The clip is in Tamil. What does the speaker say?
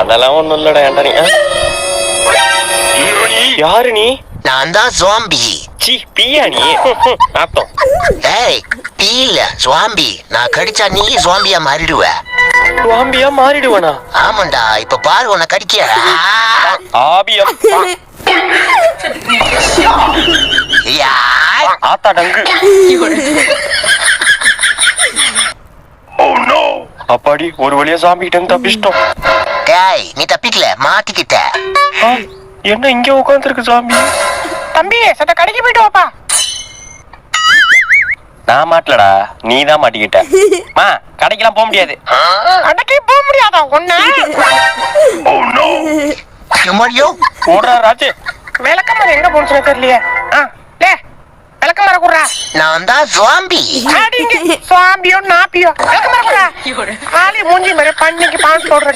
அதெல்லாம் ஒண்ணும் இல்லடா. ஏன்டா நீ யாரு நீ? நான் தான் ஜாம்பி. சி பியா நீ? நாத்தம். ஏய் பீ இல்ல ஜாம்பி. நான் கடிச்சா நீ ஜாம்பியா மாறிடுவ. ஜாம்பியா மாறிடுவனா? ஆமாண்டா, இப்ப பாரு உன்னை கடிக்க. ஆபியம். யாய். ஆத்தா டங்கு. அப்பாடி ஒரு வழியா ஜாம்பி கிட்ட இருந்து தப்பிச்சிட்டோம். டேய் நீ தப்பிக்கல, மாட்டிக்கிட்ட. என்ன இங்க உட்காந்துருக்கு ஜாம்பி? தம்பி சத்த கடைக்கு போயிட்டு வாப்பா. நான் மாட்டலடா, நீ தான் மாட்டிக்கிட்ட. மா கடைக்கெல்லாம் போக முடியாது. கடைக்கு போக முடியாதா ஒண்ணு? சும்மாடியோ ஓடுறா ராஜு. விளக்கமாறு எங்க போச்சுன்னு தெரியலையே. லே விளக்கமாற குடுறா. நான் தான் ஜாம்பி. அடிங்க சுவாம்பியோ நாப்பியோ விளக்கமாற குடுறா. ஆளி மூஞ்சி மாதிரி பண்ணிக்கு பான் போடுற